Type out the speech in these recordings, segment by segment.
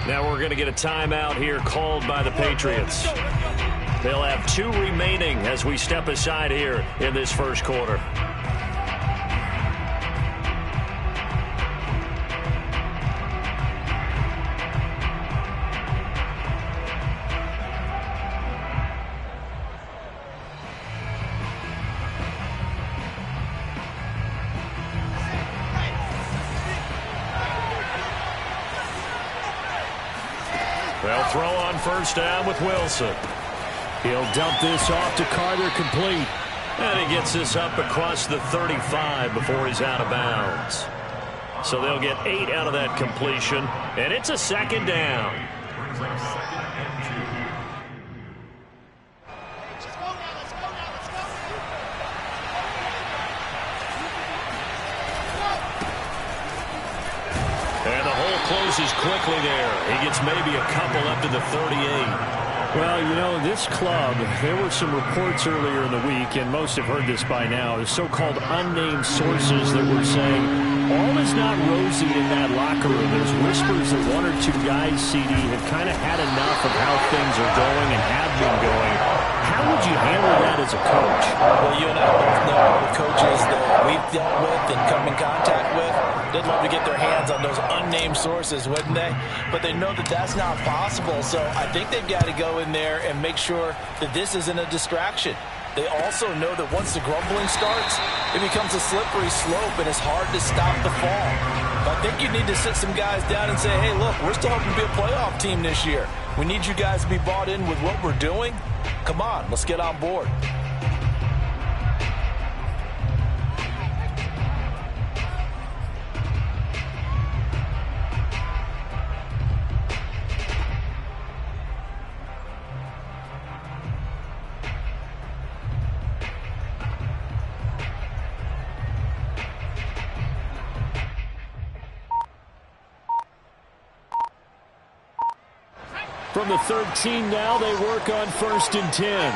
Now we're going to get a timeout here called by the Patriots. They'll have 2 remaining as we step aside here in this first quarter. They'll throw on first down with Wilson. He'll dump this off to Carter, complete. And he gets this up across the 35 before he's out of bounds. So they'll get 8 out of that completion. And it's a second down. And the hole closes quickly there. He gets maybe a couple up to the 38. Well, you know, this club, there were some reports earlier in the week, and most have heard this by now, the so-called unnamed sources that were saying all is not rosy in that locker room. There's whispers that 1 or 2 guys, CD, have kind of had enough of how things are going and have been going. How would you handle that as a coach? Well, you and I both know the coaches that we've dealt with and come in contact with. They'd love to get their hands on those unnamed sources, wouldn't they? But they know that that's not possible, so I think they've got to go in there and make sure that this isn't a distraction. They also know that once the grumbling starts, it becomes a slippery slope and it's hard to stop the fall. But I think you need to sit some guys down and say, hey, look, we're still hoping to be a playoff team this year. We need you guys to be bought in with what we're doing. Come on, let's get on board. From the 13 now, they work on 1st and 10.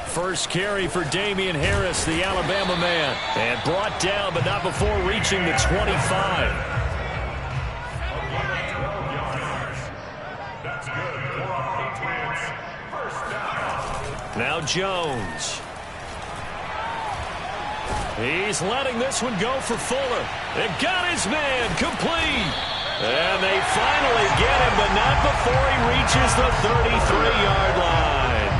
First carry for Damian Harris, the Alabama man. And brought down, but not before reaching the 25. Now Jones. He's letting this one go for Fuller. It got his man complete. And they finally get him, but not before he reaches the 33-yard line.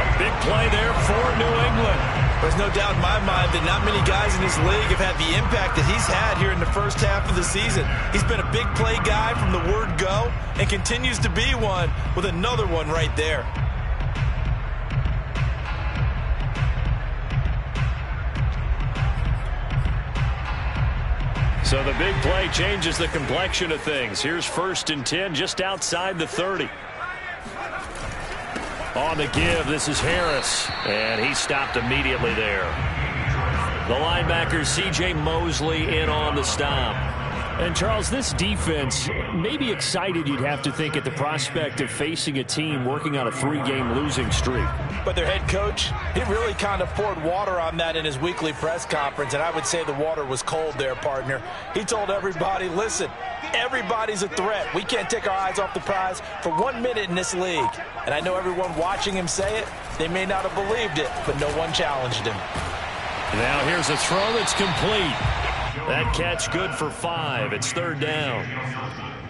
A big play there for New England. There's no doubt in my mind that not many guys in this league have had the impact that he's had here in the first half of the season. He's been a big play guy from the word go and continues to be one with another one right there. So the big play changes the complexion of things. Here's 1st and 10 just outside the 30. On the give, this is Harris. And he stopped immediately there. The linebacker, C.J. Mosley, in on the stop. And, Charles, this defense may be excited, you'd have to think, at the prospect of facing a team working on a 3-game losing streak. But their head coach, he really kind of poured water on that in his weekly press conference, and I would say the water was cold there, partner. He told everybody, listen, everybody's a threat. We can't take our eyes off the prize for 1 minute in this league. And I know everyone watching him say it, they may not have believed it, but no one challenged him. Now here's a throw that's complete. That catch good for 5. It's 3rd down.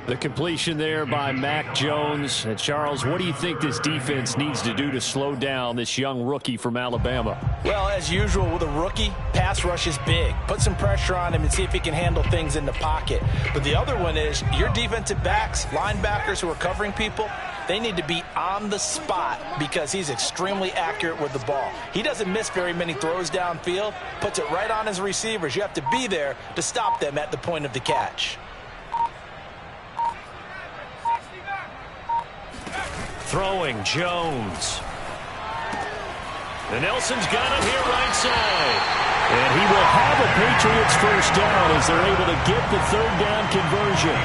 The completion there by Mac Jones. And Charles, what do you think this defense needs to do to slow down this young rookie from Alabama? Well, as usual with a rookie, pass rush is big. Put some pressure on him and see if he can handle things in the pocket. But the other one is your defensive backs, linebackers who are covering people, they need to be on the spot because he's extremely accurate with the ball. He doesn't miss very many throws downfield, puts it right on his receivers. You have to be there to stop them at the point of the catch. Throwing, Jones. And Nelson's got him here right side. And he will have a Patriots first down as they're able to get the 3rd down conversion.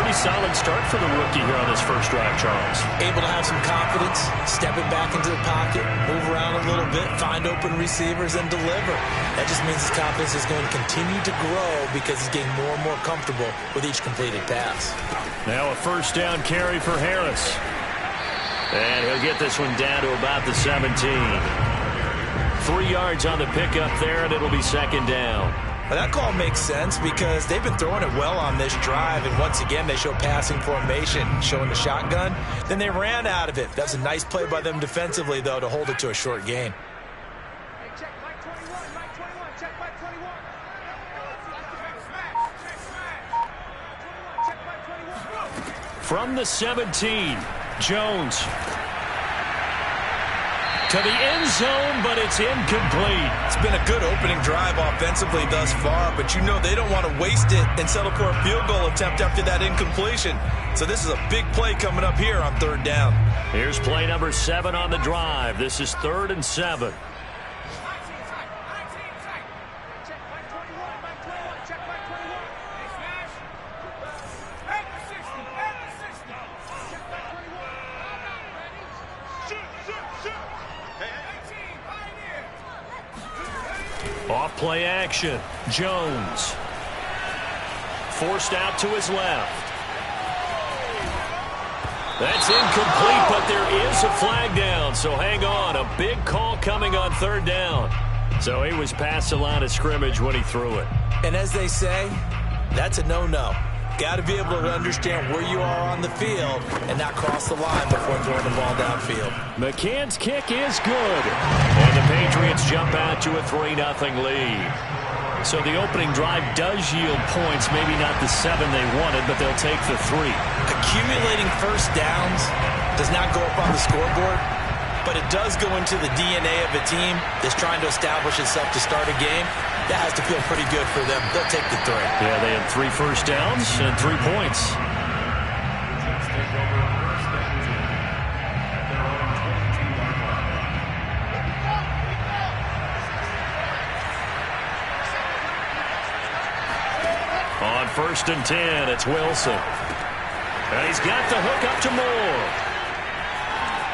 pretty solid start for the rookie here on his first drive, Charles. Able to have some confidence, stepping back into the pocket, move around a little bit, find open receivers, and deliver. That just means his confidence is going to continue to grow because he's getting more and more comfortable with each completed pass. Now a first down carry for Harris. And he'll get this one down to about the 17. 3 yards on the pickup there, and it'll be second down. Well, that call makes sense because they've been throwing it well on this drive, and once again they show passing formation, showing the shotgun. Then they ran out of it. That's a nice play by them defensively, though, to hold it to a short gain. From the 17, Jones to the end zone, but it's incomplete. It's been a good opening drive offensively thus far, but you know they don't want to waste it and settle for a field goal attempt after that incompletion. So this is a big play coming up here on third down. Here's play number 7 on the drive. This is 3rd and 7. Off play action. Jones. Forced out to his left. That's incomplete, but there is a flag down, so hang on. A big call coming on third down. So he was past the line of scrimmage when he threw it. And as they say, that's a no-no. Got to be able to understand where you are on the field and not cross the line before throwing the ball downfield. McCann's kick is good. And the Patriots jump out to a 3-0 lead. So the opening drive does yield points, maybe not the 7 they wanted, but they'll take the 3. Accumulating first downs does not go up on the scoreboard, but it does go into the DNA of a team that's trying to establish itself to start a game. That has to feel pretty good for them. They'll take the 3. Yeah, they had 3 first downs and 3 points. On 1st and 10, it's Wilson. And he's got the hook up to Moore.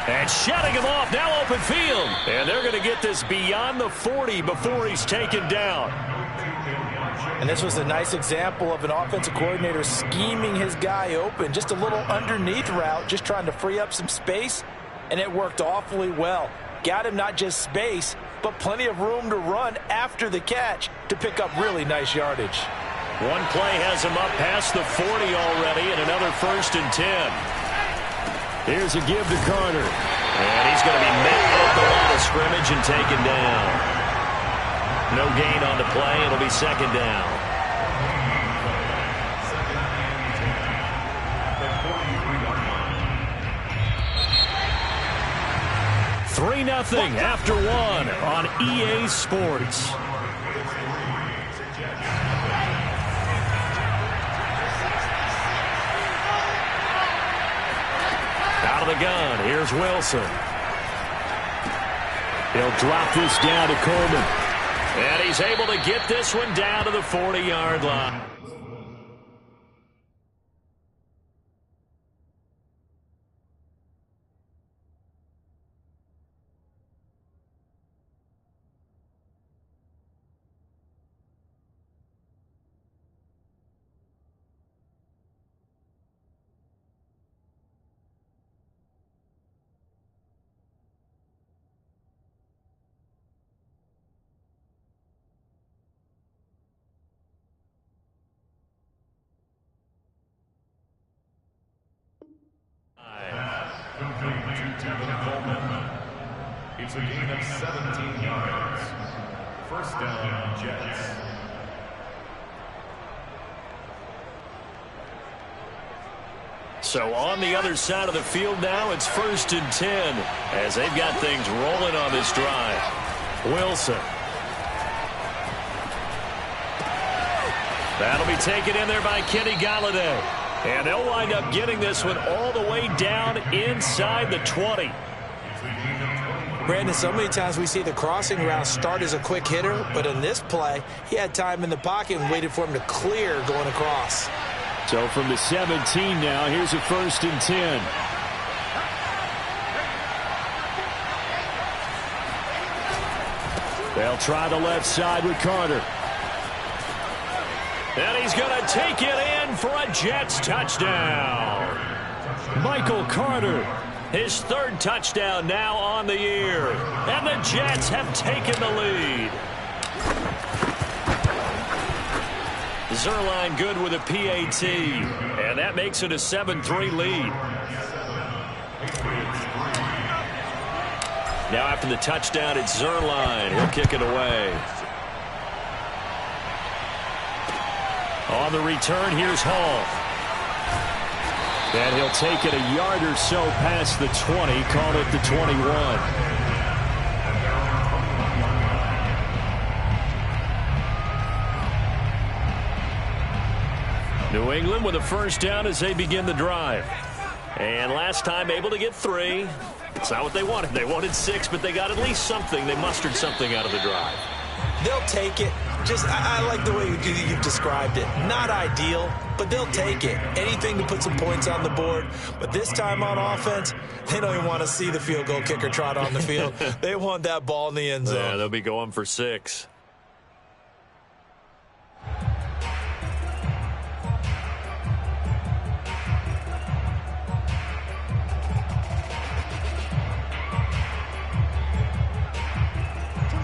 And shutting him off, now open field. And they're going to get this beyond the 40 before he's taken down. And this was a nice example of an offensive coordinator scheming his guy open. Just a little underneath route, just trying to free up some space. And it worked awfully well. Got him not just space, but plenty of room to run after the catch to pick up really nice yardage. One play has him up past the 40 already, and another 1st and 10. Here's a give to Carter. And he's going to be met at the line of scrimmage and taken down. No gain on the play. It'll be second down. Three 3-0 after 1 on EA Sports. Out of the gun, here's Wilson. He'll drop this down to Coleman. And he's able to get this one down to the 40-yard line. It's a gain of 17 yards. First down, Jets. So on the other side of the field now, it's 1st and 10 as they've got things rolling on this drive. Wilson. That'll be taken in there by Kenny Galladay. And they'll wind up getting this one all the way down inside the 20. Brandon, so many times we see the crossing route start as a quick hitter, but in this play, he had time in the pocket and waited for him to clear going across. So from the 17 now, here's a 1st and 10. They'll try the left side with Carter. And he's going to take it in for a Jets touchdown. Michael Carter. His 3rd touchdown now on the year. And the Jets have taken the lead. Zuerlein good with a PAT. And that makes it a 7-3 lead. Now after the touchdown, it's Zuerlein. He'll kick it away. On the return, here's Hall. And he'll take it a yard or so past the 20, call it the 21. New England with a 1st down as they begin the drive. And last time able to get 3. It's not what they wanted. They wanted 6, but they got at least something. They mustered something out of the drive. They'll take it. I like the way you've described it. Not ideal, but they'll take it. Anything to put some points on the board. But this time on offense, they don't even want to see the field goal kicker trot on the field. They want that ball in the end zone. Yeah, they'll be going for 6.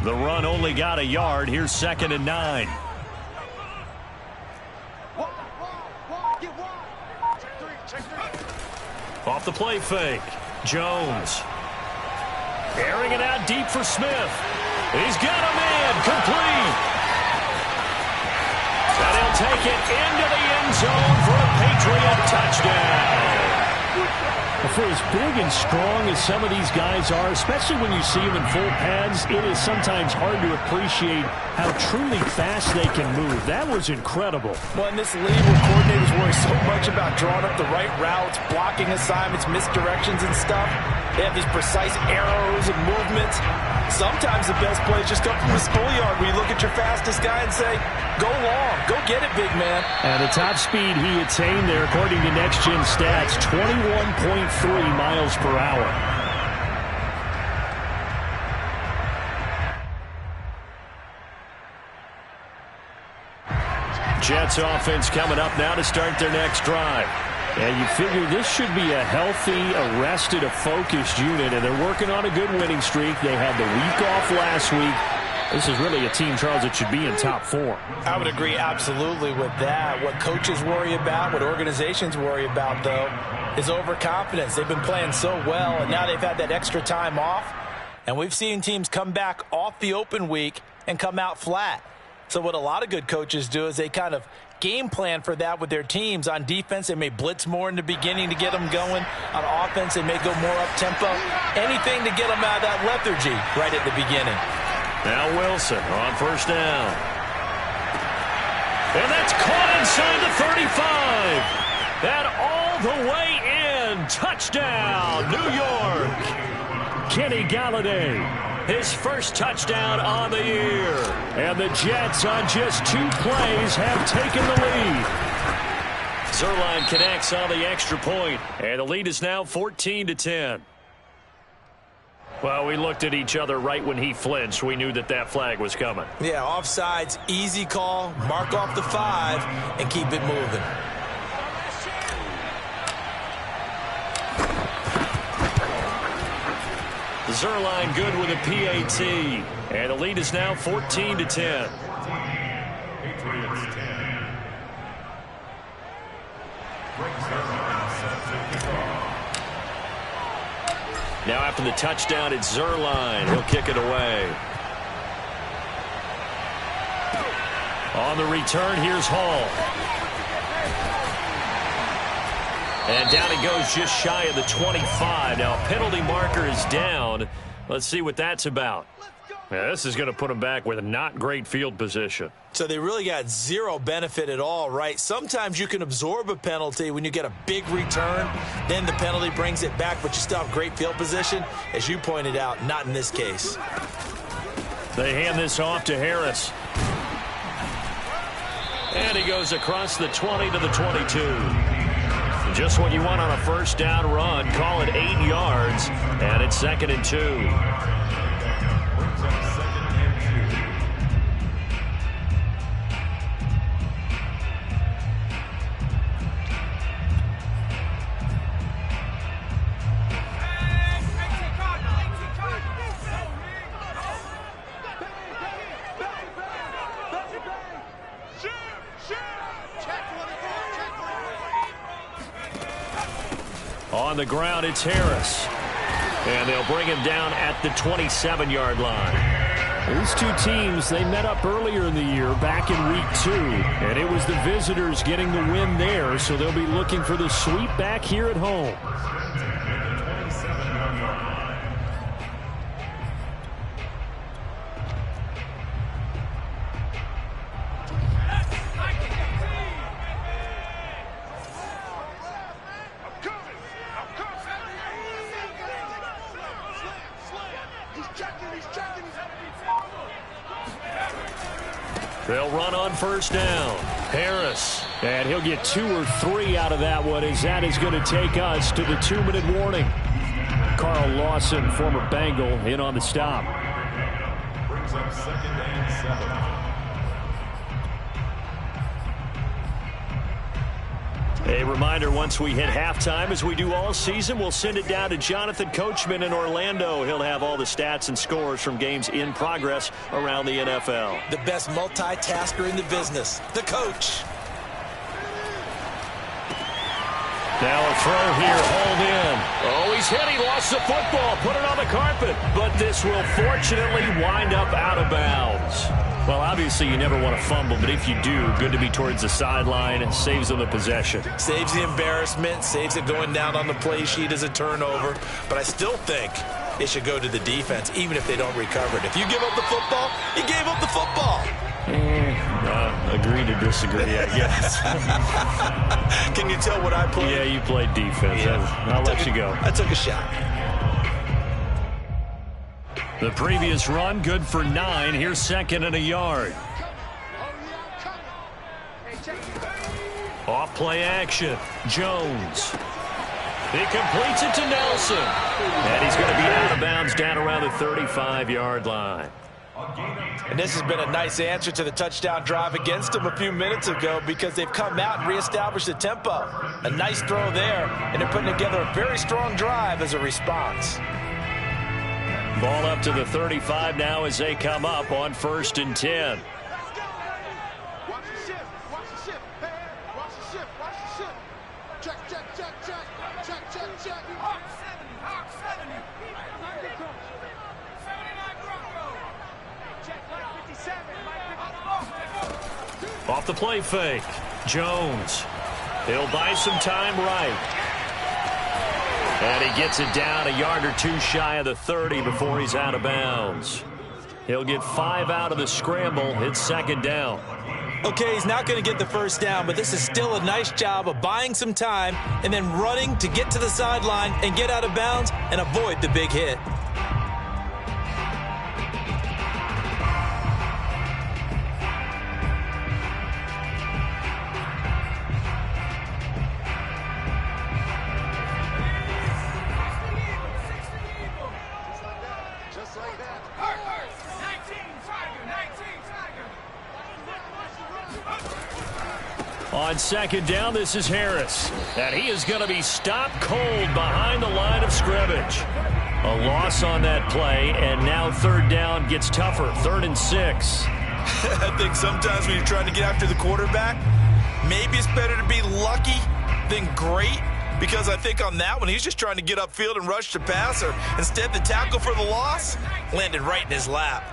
The run only got a yard. Here's 2nd and 9. Off the play fake. Jones. Airing it out deep for Smith. He's got a man. Complete. And he'll take it into the end zone for a Patriot touchdown. For as big and strong as some of these guys are, especially when you see them in full pads, it is sometimes hard to appreciate how truly fast they can move. That was incredible. Well, in this league where coordinators worry so much about drawing up the right routes, blocking assignments, misdirections and stuff, they have these precise arrows and movements. Sometimes the best plays just come from the schoolyard where you look at your fastest guy and say, go long, go get it, big man. And the top speed he attained there, according to Next Gen Stats, 21.3 miles per hour. Jets offense coming up now to start their next drive. And you figure this should be a healthy, arrested, a focused unit, and they're working on a good winning streak. They had the week off last week. This is really a team, Charles, that should be in top 4. I would agree absolutely with that. What coaches worry about, what organizations worry about, though, is overconfidence. They've been playing so well, and now they've had that extra time off. And we've seen teams come back off the open week and come out flat. So what a lot of good coaches do is they kind of game plan for that with their teams. On defense, they may blitz more in the beginning to get them going. On offense, they may go more up-tempo. Anything to get them out of that lethargy right at the beginning. Now Wilson on 1st down. And that's caught inside the 35. And all the way in. Touchdown, New York. Kenny Galladay. His 1st touchdown on the year. And the Jets on just 2 plays have taken the lead. Zuerlein connects on the extra point. And the lead is now 14-10. Well, we looked at each other right when he flinched. We knew that that flag was coming. Yeah, offsides, easy call. Mark off the 5 and keep it moving. Zuerlein good with a PAT. And the lead is now 14-10. Patriots 10. Now after the touchdown, it's Zuerlein. He'll kick it away. On the return, here's Hall. And down he goes just shy of the 25. Now a penalty marker is down. Let's see what that's about. Yeah, this is going to put him back with a not great field position. So they really got zero benefit at all, right? Sometimes you can absorb a penalty when you get a big return. Then the penalty brings it back, but you still have great field position. As you pointed out, not in this case. They hand this off to Harris. And he goes across the 20 to the 22. Just what you want on a first down run. Call it 8 yards, and it's 2nd and 2. On the ground, it's Harris. And they'll bring him down at the 27-yard line. These two teams, they met up earlier in the year, back in week 2. And it was the visitors getting the win there, so they'll be looking for the sweep back here at home. They'll run on first down. Harris. And he'll get 2 or 3 out of that one, as that is going to take us to the 2-minute warning. Carl Lawson, former Bengal, in on the stop. Brings up 2nd and 7. A reminder, once we hit halftime, as we do all season, we'll send it down to Jonathan Coachman in Orlando. He'll have all the stats and scores from games in progress around the NFL. The best multitasker in the business, the coach. Now a throw here, hauled in. Oh, he's hit. He lost the football. Put it on the carpet. But this will fortunately wind up out of bounds. Well, obviously you never want to fumble, but if you do, good to be towards the sideline. It saves them the possession. Saves the embarrassment, saves it going down on the play sheet as a turnover. But I still think it should go to the defense, even if they don't recover it. If you give up the football, you gave up the football. Agree to disagree, I guess. Can you tell what I played? Yeah, you played defense. Yeah. I'll let you go. I took a shot. The previous run, good for 9. Here's 2nd and a yard. Off play action. Jones. He completes it to Nelson. And he's going to be out of bounds down around the 35-yard line. And this has been a nice answer to the touchdown drive against them a few minutes ago, because they've come out and reestablished the tempo. A nice throw there, and they're putting together a very strong drive as a response. Ball up to the 35 now as they come up on 1st and 10. Watch the shift. Watch the shift. Hey, watch the shift. Watch the shift. Check, check, check, check. Check, check, check. Hawk 70. Hawk 70. 79 Bronco. Check, Mike 57. Mike 57. Off the play fake. Jones. He'll buy some time right. And he gets it down a yard or 2 shy of the 30 before he's out of bounds. He'll get 5 out of the scramble. It's 2nd down. Okay, he's not going to get the first down, but this is still a nice job of buying some time and then running to get to the sideline and get out of bounds and avoid the big hit. On 2nd down, this is Harris. And he is going to be stopped cold behind the line of scrimmage. A loss on that play, and now 3rd down gets tougher. 3rd and 6. I think sometimes when you're trying to get after the quarterback, maybe it's better to be lucky than great, because I think on that one, he's just trying to get upfield and rush the passer. Instead, the tackle for the loss landed right in his lap.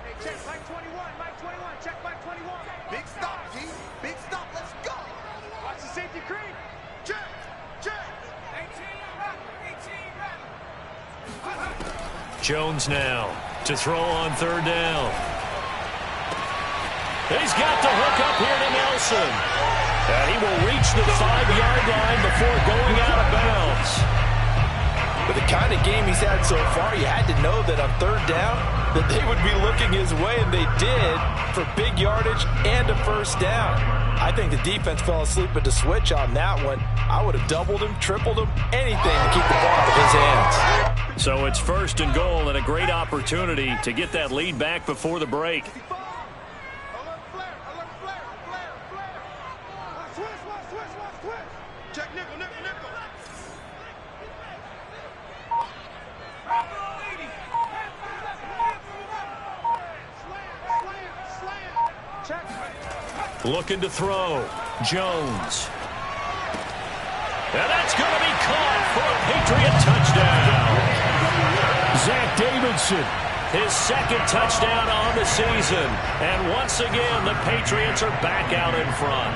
Hey, check, Mike 21. Mike 21. Check, Mike 21. Big stop, G. Big stop. Let's go. Watch the safety creep. Check, check. 18 Jones now to throw on 3rd down. He's got the hook up here to Nelson. And he will reach the 5-yard line before going out of bounds. With the kind of game he's had so far, you had to know that on third down that they would be looking his way, and they did, for big yardage and a first down. I think the defense fell asleep at the switch on that one. I would have doubled him, tripled him, anything to keep the ball out of his hands. So it's 1st and goal and a great opportunity to get that lead back before the break. Looking to throw. Jones. And that's going to be caught for a Patriot touchdown. Zach Davidson. His 2nd touchdown on the season. And once again, the Patriots are back out in front.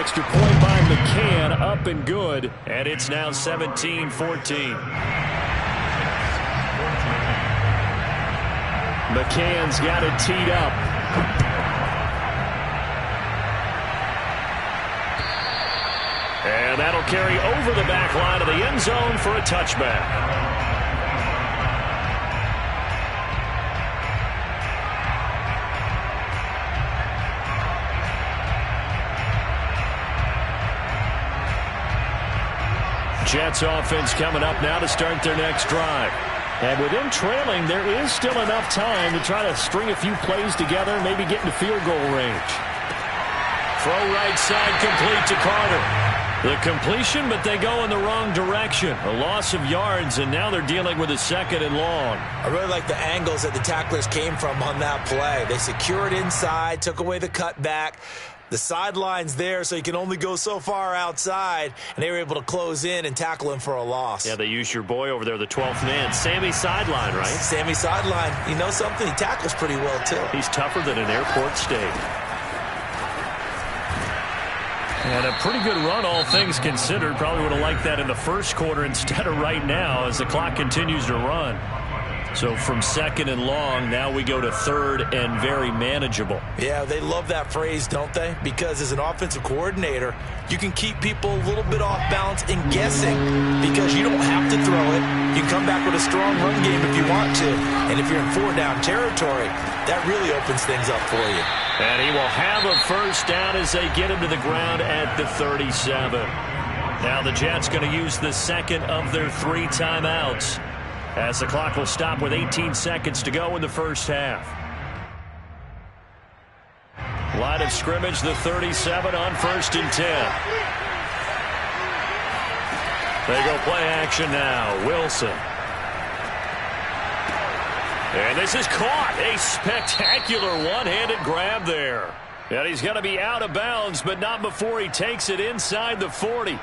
Extra point by McCann, up and good. And it's now 17-14. McCann's got it teed up. And that'll carry over the back line of the end zone for a touchback. Jets offense coming up now to start their next drive. And with them trailing, there is still enough time to try to string a few plays together, maybe get into field goal range. Throw right side complete to Carter. The completion, but they go in the wrong direction. A loss of yards, and now they're dealing with a 2nd and long. I really like the angles that the tacklers came from on that play. They secured inside, took away the cutback. The sideline's there, so you can only go so far outside, and they were able to close in and tackle him for a loss. Yeah, they used your boy over there, the 12th man, Sammy Sideline, right? Sammy Sideline. You know something? He tackles pretty well, too. He's tougher than an airport steak. And a pretty good run, all things considered. Probably would have liked that in the first quarter instead of right now as the clock continues to run. So from 2nd and long, now we go to 3rd and very manageable. Yeah, they love that phrase, don't they? Because as an offensive coordinator, you can keep people a little bit off balance and guessing because you don't have to throw it. You can come back with a strong run game if you want to. And if you're in 4-down territory, that really opens things up for you. And he will have a first down as they get him to the ground at the 37. Now the Jets going to use the 2nd of their 3 timeouts, as the clock will stop with 18 seconds to go in the first half. Line of scrimmage, the 37 on 1st and 10. They go play action now. Wilson. And this is caught. A spectacular one-handed grab there. And he's going to be out of bounds, but not before he takes it inside the 40.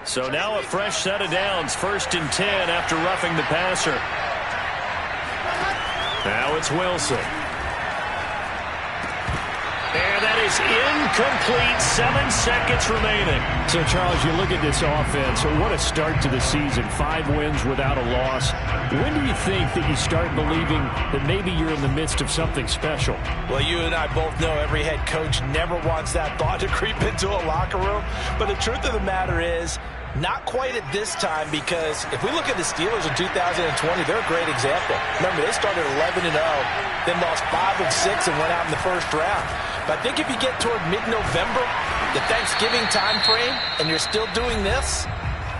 So now a fresh set of downs, 1st and 10 after roughing the passer. Now it's Wilson. And that is incomplete. 7 seconds remaining. So, Charles, you look at this offense, what a start to the season. 5 wins without a loss. When do you think that you start believing that maybe you're in the midst of something special? Well, you and I both know every head coach never wants that thought to creep into a locker room. But the truth of the matter is, not quite at this time, because if we look at the Steelers in 2020, they're a great example. Remember, they started 11-0, then lost 5 of 6 and went out in the first round. But I think if you get toward mid-November, the Thanksgiving time frame, and you're still doing this,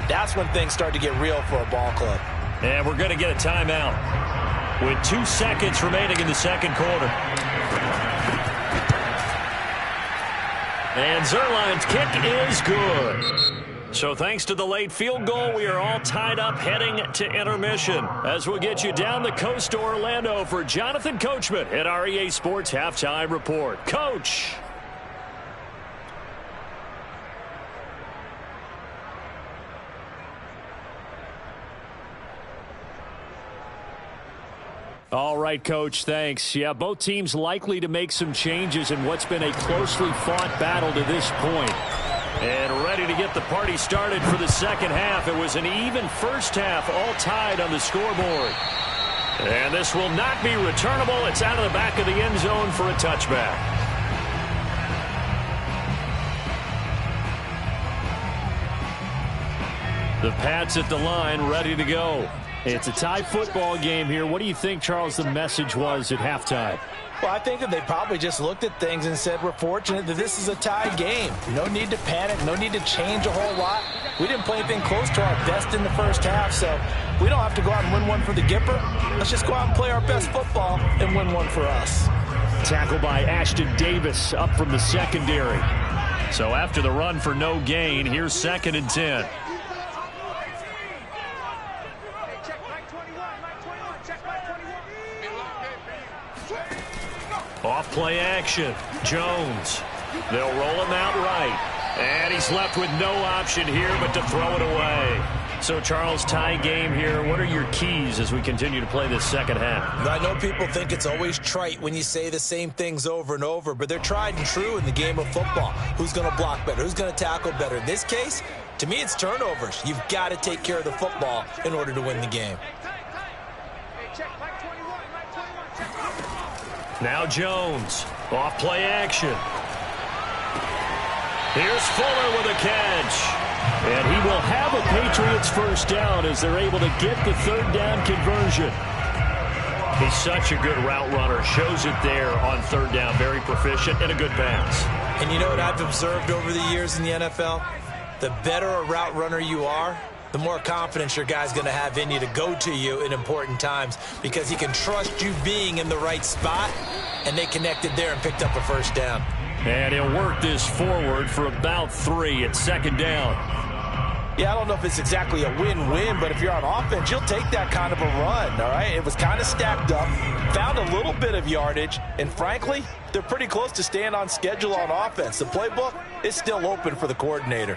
that's when things start to get real for a ball club. And we're going to get a timeout with 2 seconds remaining in the second quarter. And Zerline's kick is good. So thanks to the late field goal, we are all tied up heading to intermission. As we'll get you down the coast to Orlando for Jonathan Coachman at our EA Sports Halftime Report. Coach! All right, Coach, thanks. Yeah, both teams likely to make some changes in what's been a closely fought battle to this point. And ready to get the party started for the second half. It was an even first half, all tied on the scoreboard. And this will not be returnable. It's out of the back of the end zone for a touchback. The Pats at the line, ready to go. It's a tie football game here. What do you think, Charles, the message was at halftime? Well, I think that they probably just looked at things and said, we're fortunate that this is a tie game. No need to panic. No need to change a whole lot. We didn't play anything close to our best in the first half, so we don't have to go out and win one for the Gipper. Let's just go out and play our best football and win one for us. Tackle by Ashton Davis up from the secondary. So after the run for no gain, here's 2nd and 10. Off play action. Jones. They'll roll him out right. And he's left with no option here but to throw it away. So, Charles, tie game here. What are your keys as we continue to play this second half? I know people think it's always trite when you say the same things over and over, but they're tried and true in the game of football. Who's going to block better? Who's going to tackle better? In this case, to me, it's turnovers. You've got to take care of the football in order to win the game. Now Jones. Off play action. Here's Fuller with a catch. And he will have a Patriots first down as they're able to get the 3rd down conversion. He's such a good route runner. Shows it there on 3rd down. Very proficient and a good pass. And you know what I've observed over the years in the NFL? The better a route runner you are, the more confidence your guy's going to have in you to go to you in important times because he can trust you being in the right spot, and they connected there and picked up a first down. And he'll work this forward for about 3 at 2nd down. Yeah, I don't know if it's exactly a win-win, but if you're on offense, you'll take that kind of a run, all right? It was kind of stacked up, found a little bit of yardage, and frankly, they're pretty close to staying on schedule on offense. The playbook is still open for the coordinator.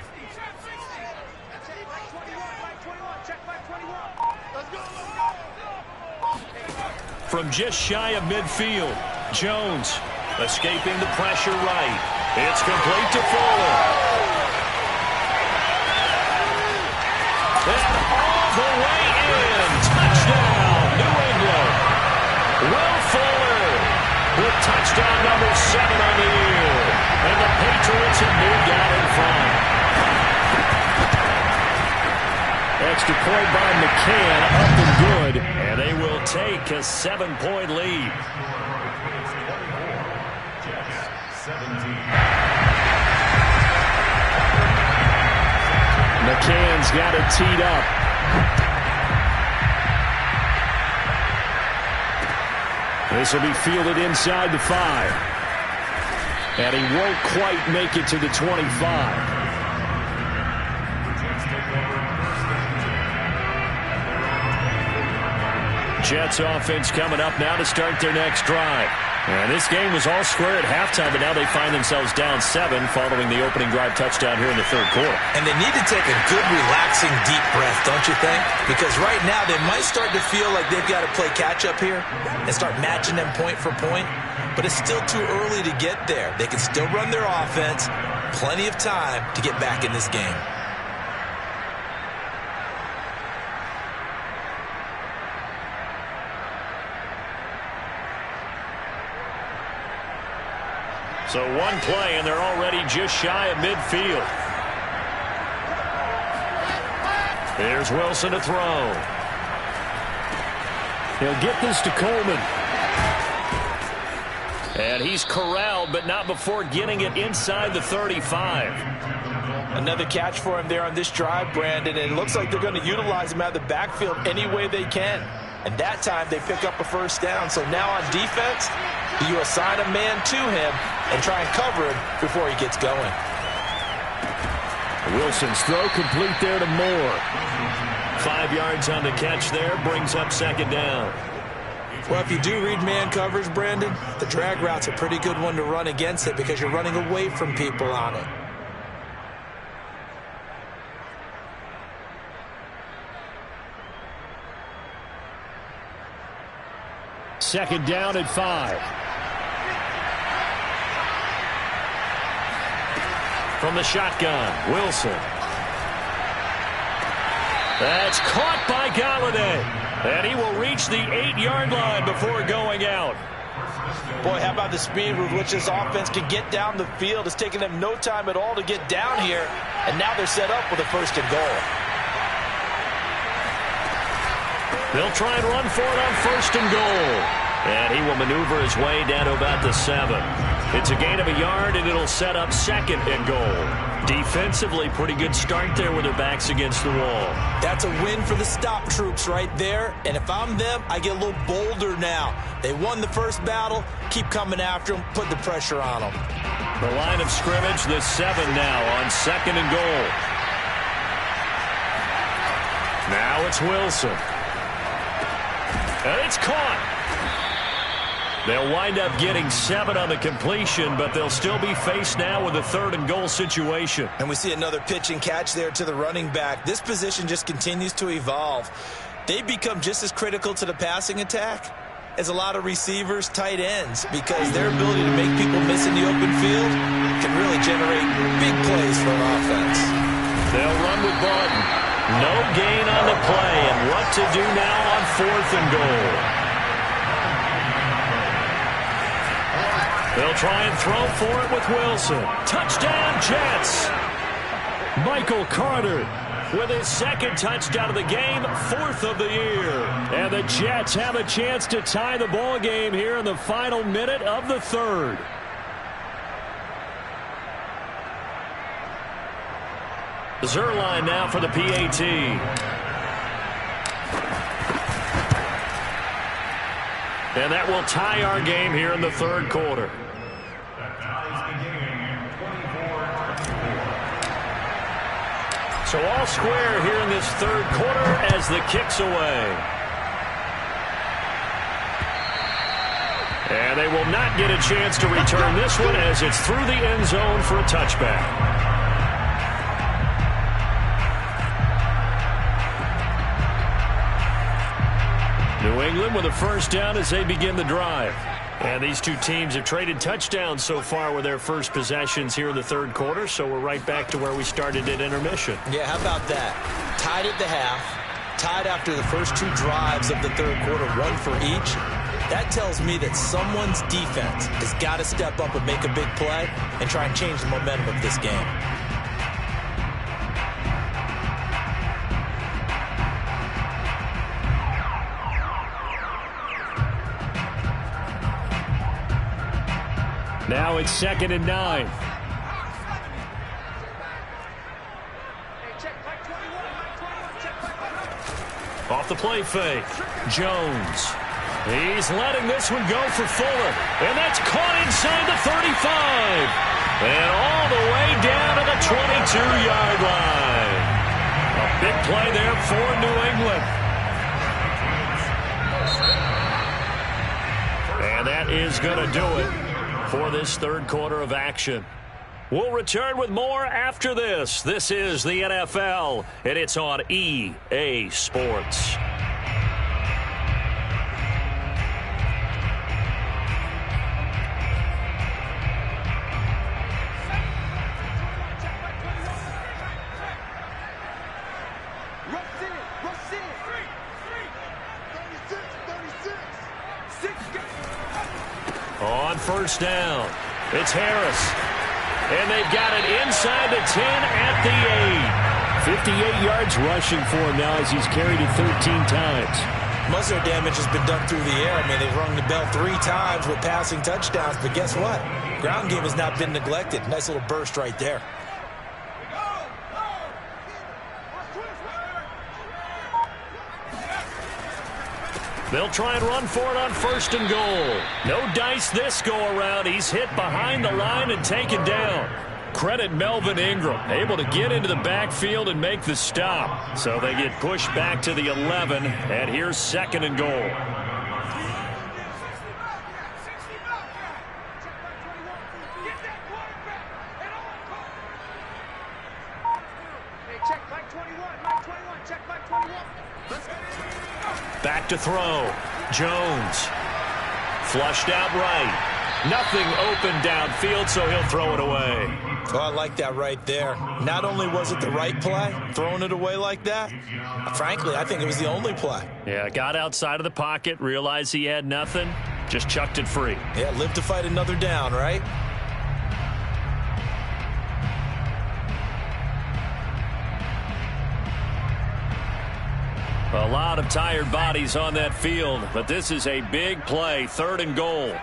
From just shy of midfield, Jones escaping the pressure right. It's complete to Fuller. And all the way in. Touchdown, New England. Will Fuller with touchdown number 7 on the year. And the Patriots have moved out in front. Extra point by McCann, up and good. And they will take a 7-point lead. McCann's got it teed up. This will be fielded inside the 5. And he won't quite make it to the 25. Jets offense coming up now to start their next drive. And this game was all square at halftime, but now they find themselves down 7 following the opening drive touchdown here in the 3rd quarter. And they need to take a good, relaxing, deep breath, don't you think? Because right now they might start to feel like they've got to play catch-up here and start matching them point for point. But it's still too early to get there. They can still run their offense. Plenty of time to get back in this game. So one play, and they're already just shy of midfield. Here's Wilson to throw. He'll get this to Coleman. And he's corralled, but not before getting it inside the 35. Another catch for him there on this drive, Brandon. And it looks like they're going to utilize him out of the backfield any way they can. And that time they pick up a first down. So now on defense, you assign a man to him and try and cover him before he gets going. Wilson's throw complete there to Moore. 5 yards on the catch there, brings up 2nd down. Well, if you do read man coverage, Brandon, the drag route's a pretty good one to run against it because you're running away from people on it. Second down at 5. from the shotgun. Wilson. That's caught by Galladay. And he will reach the 8-yard line before going out. Boy, how about the speed with which this offense can get down the field? It's taken them no time at all to get down here. And now they're set up with a 1st and goal. They'll try and run for it on 1st and goal. And he will maneuver his way down to about the 7. It's a gain of a yard, and it'll set up 2nd and goal. Defensively, pretty good start there with their backs against the wall. That's a win for the stop troops right there. And if I'm them, I get a little bolder now. They won the first battle. Keep coming after them. Put the pressure on them. The line of scrimmage, the 7 now on 2nd and goal. Now it's Wilson. And it's caught. They'll wind up getting 7 on the completion, but they'll still be faced now with a 3rd and goal situation. And we see another pitch and catch there to the running back. This position just continues to evolve. They become just as critical to the passing attack as a lot of receivers, tight ends, because their ability to make people miss in the open field can really generate big plays for an offense. They'll run with Barton. No gain on the play, and what to do now on 4th and goal. They'll try and throw for it with Wilson. Touchdown, Jets! Michael Carter with his 2nd touchdown of the game, 4th of the year. And the Jets have a chance to tie the ball game here in the final minute of the 3rd. Zerline now for the PAT. And that will tie our game here in the 3rd quarter. So all square here in this 3rd quarter as the kick's away. And they will not get a chance to return this one as it's through the end zone for a touchback. New England with a 1st down as they begin the drive. And these two teams have traded touchdowns so far with their first possessions here in the 3rd quarter, so we're right back to where we started at intermission. Yeah, how about that? Tied at the half, tied after the first 2 drives of the 3rd quarter, 1 for each. That tells me that someone's defense has got to step up and make a big play and try and change the momentum of this game. Now it's 2nd and 9. Off the play fake. Jones. He's letting this one go for Fuller. And that's caught inside the 35. And all the way down to the 22-yard line. A big play there for New England. And that is going to do it for this 3rd quarter of action. We'll return with more after this. This is the NFL, and it's on EA Sports. On 1st down, it's Harris. And they've got it inside the 10 at the 8. 58 yards rushing for him now as he's carried it 13 times. Most of their damage has been done through the air. I mean, they've rung the bell 3 times with passing touchdowns. But guess what? Ground game has not been neglected. Nice little burst right there. They'll try and run for it on 1st and goal. No dice this go-around. He's hit behind the line and taken down. Credit Melvin Ingram, able to get into the backfield and make the stop. So they get pushed back to the 11, and here's 2nd and goal. Back to throw. Jones. Flushed out right. Nothing open downfield, so he'll throw it away. Oh, I like that right there. Not only was it the right play, throwing it away like that, frankly, I think it was the only play. Yeah, got outside of the pocket, realized he had nothing, just chucked it free. Yeah, live to fight another down, right? A lot of tired bodies on that field, but this is a big play, 3rd and goal.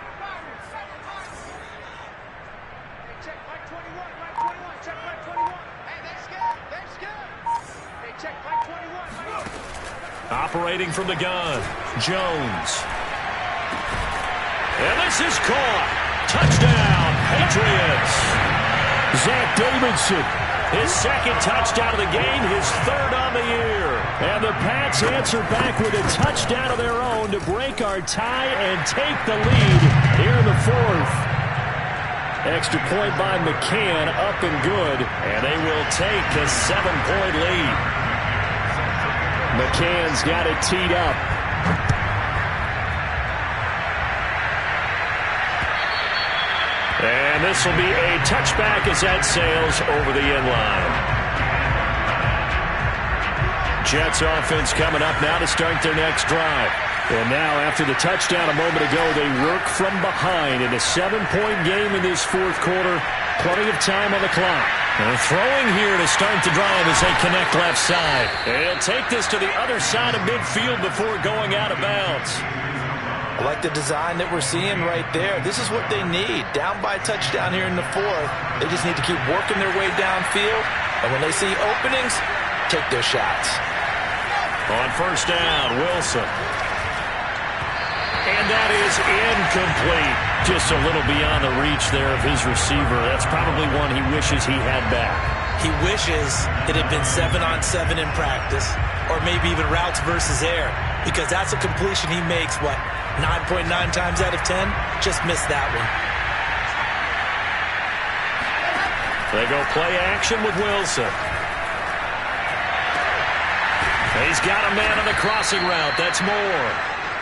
Operating from the gun, Jones. And this is caught. Touchdown, Patriots. Zach Davidson. His 2nd touchdown of the game, his 3rd on the year. And the Pats answer back with a touchdown of their own to break our tie and take the lead here in the 4th. Extra point by McCann, up and good. And they will take a 7-point lead. McCann's got it teed up. And this will be a touchback as that sails over the end line. Jets offense coming up now to start their next drive. And now after the touchdown a moment ago, they work from behind in a 7-point game in this 4th quarter. Plenty of time on the clock. And throwing here to start the drive as they connect left side. They'll take this to the other side of midfield before going out of bounds. I like the design that we're seeing right there. This is what they need. Down by a touchdown here in the 4th. They just need to keep working their way downfield. And when they see openings, take their shots. On 1st down, Wilson. And that is incomplete. Just a little beyond the reach there of his receiver. That's probably one he wishes he had back. He wishes it had been 7-on-7 in practice, or maybe even routes versus air, because that's a completion he makes, 9.9 times out of 10? Just missed that one. They go play action with Wilson. He's got a man on the crossing route. That's Moore.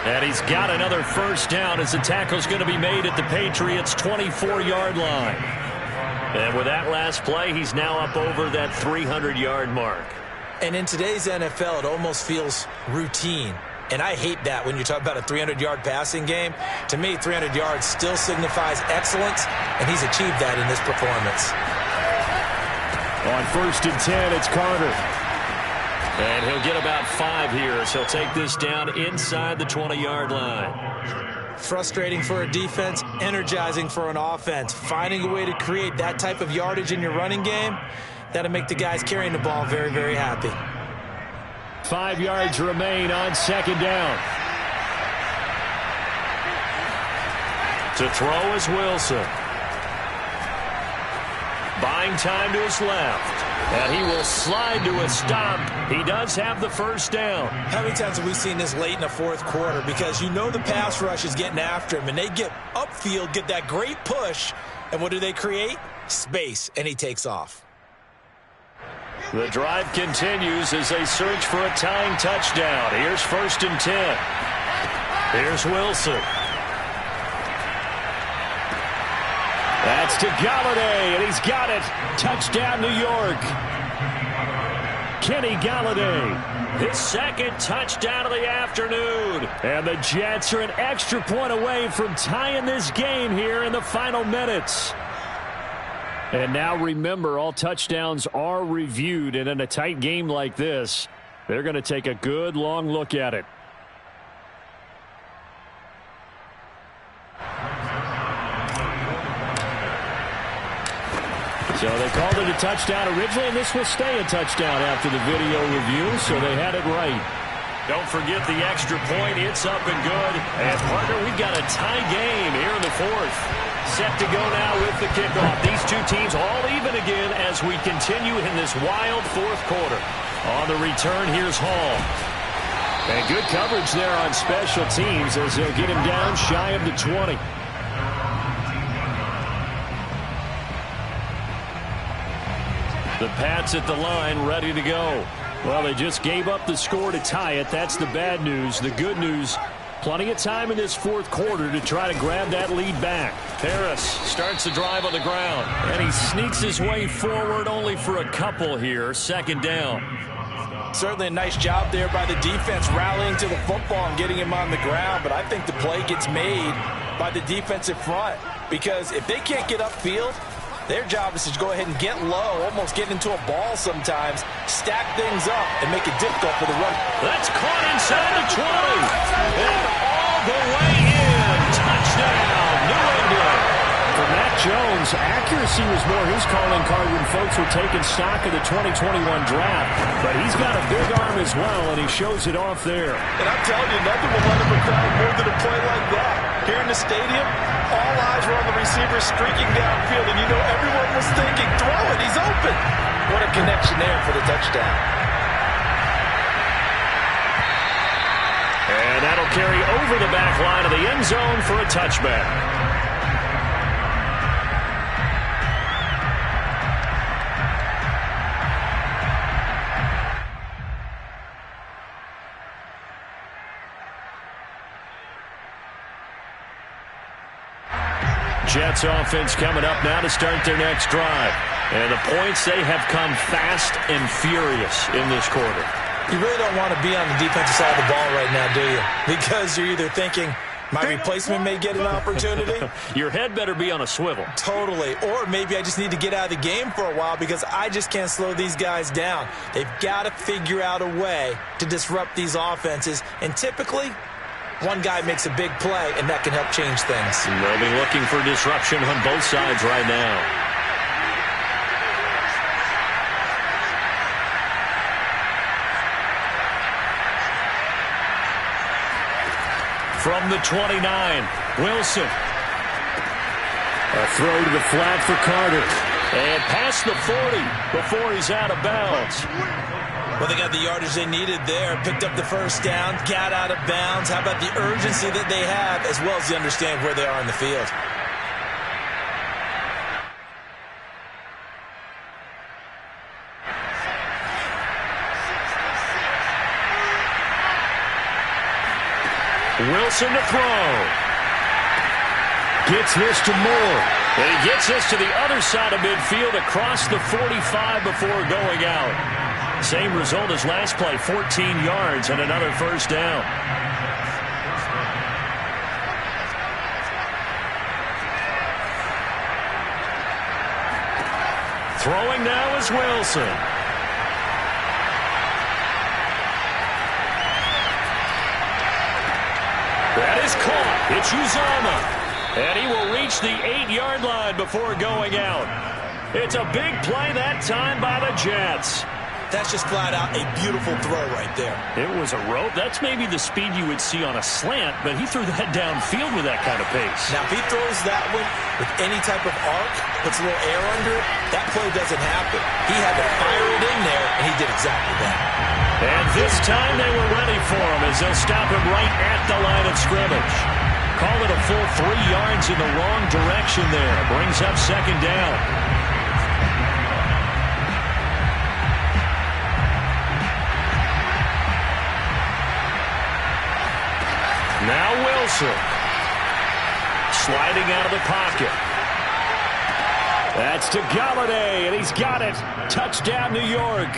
And he's got another 1st down as the tackle's going to be made at the Patriots' 24-yard line. And with that last play, he's now up over that 300-yard mark. And in today's NFL, it almost feels routine. And I hate that when you talk about a 300-yard passing game. To me, 300 yards still signifies excellence, and he's achieved that in this performance. On 1st and 10, it's Carter. And he'll get about 5 here as he'll take this down inside the 20-yard line. Frustrating for a defense, energizing for an offense. Finding a way to create that type of yardage in your running game, that'll make the guys carrying the ball very, very happy. 5 yards remain on 2nd down. To throw is Wilson. Buying time to his left. And he will slide to a stop. He does have the 1st down. How many times have we seen this late in the 4th quarter? Because you know the pass rush is getting after him, and they get upfield, get that great push, and what do they create? Space, and he takes off. The drive continues as they search for a tying touchdown. Here's 1st and 10. Here's Wilson. That's to Galladay, and he's got it. Touchdown, New York. Kenny Galladay. His 2nd touchdown of the afternoon. And the Jets are an extra point away from tying this game here in the final minutes. And now remember, all touchdowns are reviewed, and in a tight game like this, they're going to take a good long look at it. So they called it a touchdown originally, and this will stay a touchdown after the video review, so they had it right. Don't forget the extra point. It's up and good. And, partner, we've got a tie game here in the 4th. Set to go now with the kickoff. These two teams all even again as we continue in this wild 4th quarter. On the return, here's Hall. And good coverage there on special teams as they'll get him down shy of the 20. The Pats at the line, ready to go. Well, they just gave up the score to tie it. That's the bad news. The good news, Plenty of time in this fourth quarter to try to grab that lead back. Harris starts the drive on the ground, and he sneaks his way forward only for a couple here. Second down. Certainly a nice job there by the defense rallying to the football and getting him on the ground, but I think the play gets made by the defensive front because if they can't get upfield, their job is to go ahead and get low, almost get into a ball sometimes, stack things up, and make it difficult for the run. That's caught inside the 20. And all the way in. Touchdown, New England. For Matt Jones, accuracy was more his calling card when folks were taking stock of the 2021 draft. But he's got a big arm as well, and he shows it off there. And I'm telling you, nothing will let him crowd more than a play like that. Here in the stadium, all eyes were on the receiver streaking downfield, and you know everyone was thinking, throw it, he's open. What a connection there for the touchdown. And that'll carry over the back line of the end zone for a touchback. Jets offense coming up now to start their next drive. And the points, they have come fast and furious in this quarter. You really don't want to be on the defensive side of the ball right now, do you? Because you're either thinking, my replacement may get an opportunity. Your head better be on a swivel. Totally. Or maybe I just need to get out of the game for a while because I just can't slow these guys down. They've got to figure out a way to disrupt these offenses. And typically, one guy makes a big play, and that can help change things. And they'll be looking for disruption on both sides right now. From the 29, Wilson. A throw to the flat for Carter. And past the 40 before he's out of bounds. Well, they got the yardage they needed there. Picked up the first down, got out of bounds. How about the urgency that they have as well as they understand where they are in the field? Wilson to throw. Gets this to Moore. And he gets this to the other side of midfield across the 45 before going out. Same result as last play, 14 yards and another first down. Throwing now is Wilson. That is caught. It's Uzama. And he will reach the 8-yard line before going out. It's a big play that time by the Jets. That's just flat out a beautiful throw right there. It was a rope. That's maybe the speed you would see on a slant, but he threw that downfield with that kind of pace. Now, if he throws that one with any type of arc, puts a little air under it, that play doesn't happen. He had to fire it in there, and he did exactly that. And this time they were ready for him as they'll stop him right at the line of scrimmage. Call it a full 3 yards in the wrong direction there. Brings up second down. Now Wilson. Sliding out of the pocket. That's to Galladay, and he's got it. Touchdown, New York.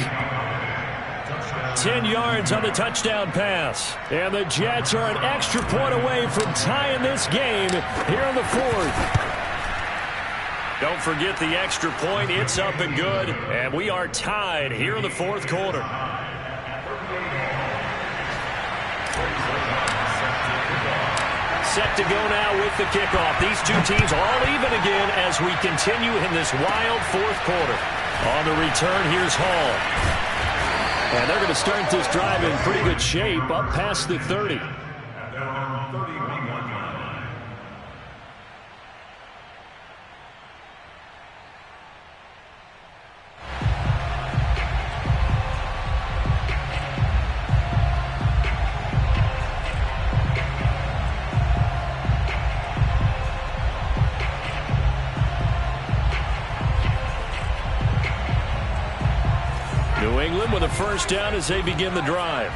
10 yards on the touchdown pass. And the Jets are an extra point away from tying this game here in the fourth. Don't forget the extra point. It's up and good. And we are tied here in the fourth quarter. Set to go now with the kickoff. These two teams all even again as we continue in this wild fourth quarter. On the return, here's Hall. And they're going to start this drive in pretty good shape, up past the 30. New England with a first down as they begin the drive.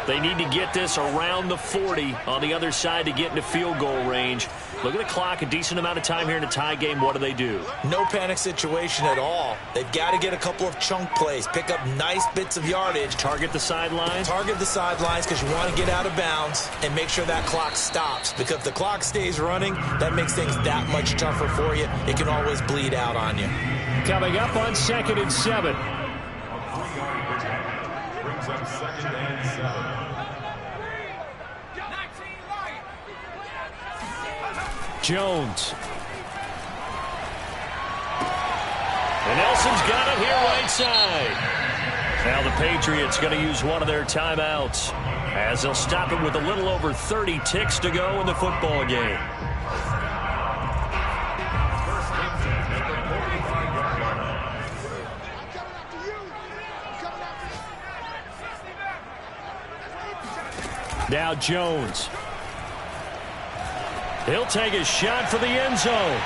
They need to get this around the 40 on the other side to get into field goal range. Look at the clock, a decent amount of time here in a tie game. What do? No panic situation at all. They've got to get a couple of chunk plays, pick up nice bits of yardage. Target the sidelines? Target the sidelines because you want to get out of bounds and make sure that clock stops. Because if the clock stays running, that makes things that much tougher for you. It can always bleed out on you. Coming up on 2nd and 7. Brings up 2nd and 7. Jones. And Nelson's got it here right side. Now the Patriots going to use one of their timeouts as they'll stop it with a little over 30 ticks to go in the football game. Now Jones. He'll take a shot for the end zone.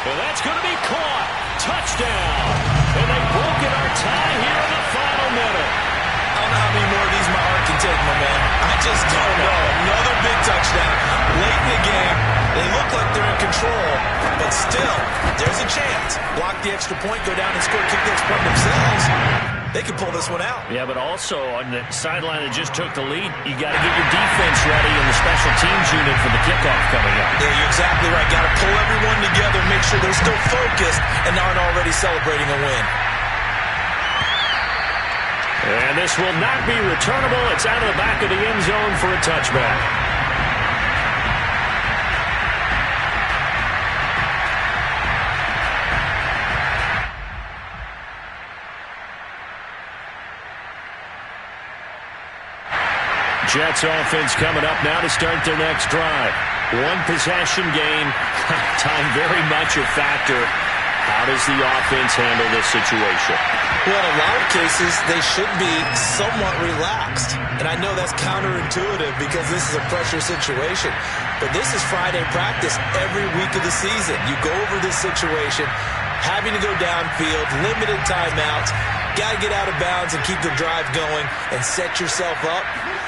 And that's going to be caught. Touchdown. And they've broken our tie here in the final minute. I don't know how many more of these my heart can take, my man. I just don't know. Another big touchdown. Late in the game, they look like they're in control, but still, there's a chance. Block the extra point, go down and score, kick the extra point themselves. They can pull this one out. Yeah, but also on the sideline that just took the lead, you got to get your defense ready in the special teams unit for the kickoff coming up. Yeah, you're exactly right. Got to pull everyone together, make sure they're still focused and aren't already celebrating a win. And this will not be returnable. It's out of the back of the end zone for a touchback. Jets offense coming up now to start their next drive. One possession game. Time very much a factor. How does the offense handle this situation? Well, in a lot of cases, they should be somewhat relaxed. And I know that's counterintuitive because this is a pressure situation. But this is Friday practice every week of the season. You go over this situation, having to go downfield, limited timeouts, got to get out of bounds and keep the drive going and set yourself up.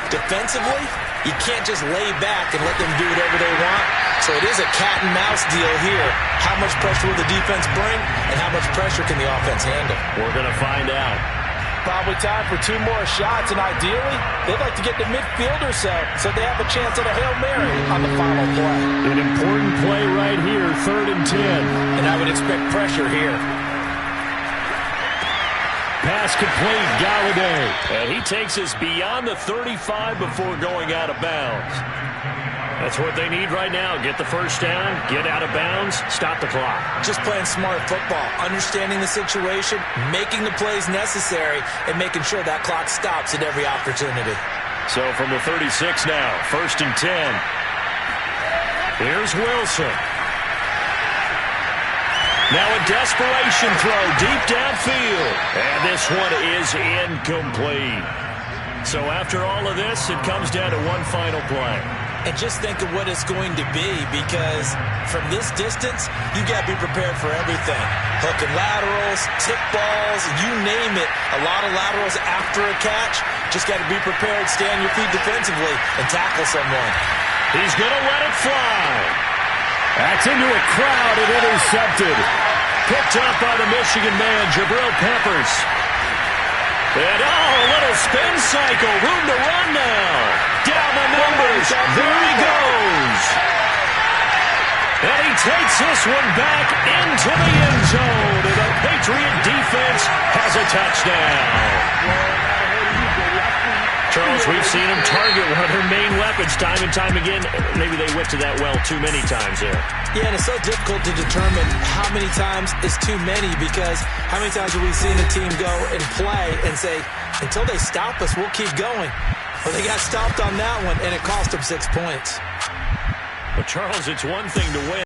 Defensively, you can't just lay back and let them do whatever they want. So it is a cat and mouse deal here. How much pressure will the defense bring, and how much pressure can the offense handle? We're going to find out. Probably time for 2 more shots, and ideally, they'd like to get to midfield or so they have a chance at a Hail Mary on the final play. An important play right here, 3rd and 10. And I would expect pressure here. Pass complete, Galladay. And he takes us beyond the 35 before going out of bounds. That's what they need right now. Get the first down, get out of bounds, stop the clock. Just playing smart football, understanding the situation, making the plays necessary, and making sure that clock stops at every opportunity. So from the 36 now, 1st and 10. Here's Wilson. Now a desperation throw deep downfield. And this one is incomplete. So after all of this, it comes down to one final play. And just think of what it's going to be, because from this distance, you got to be prepared for everything. Hook and laterals, tip balls, you name it. A lot of laterals after a catch. Just got to be prepared, stay on your feet defensively, and tackle someone. He's going to let it fly. That's into a crowd and intercepted. Picked up by the Michigan man, Jabril Peppers. And a little spin cycle. Room to run now. Down the numbers. There he goes. And he takes this one back into the end zone. And the Patriot defense has a touchdown. Charles, we've seen him target one of their main weapons time and time again. Maybe they went to that well too many times there. Yeah, and it's so difficult to determine how many times is too many, because how many times have we seen a team go and play and say, until they stop us, we'll keep going. Well, they got stopped on that one, and it cost them 6 points. But, Charles, it's one thing to win.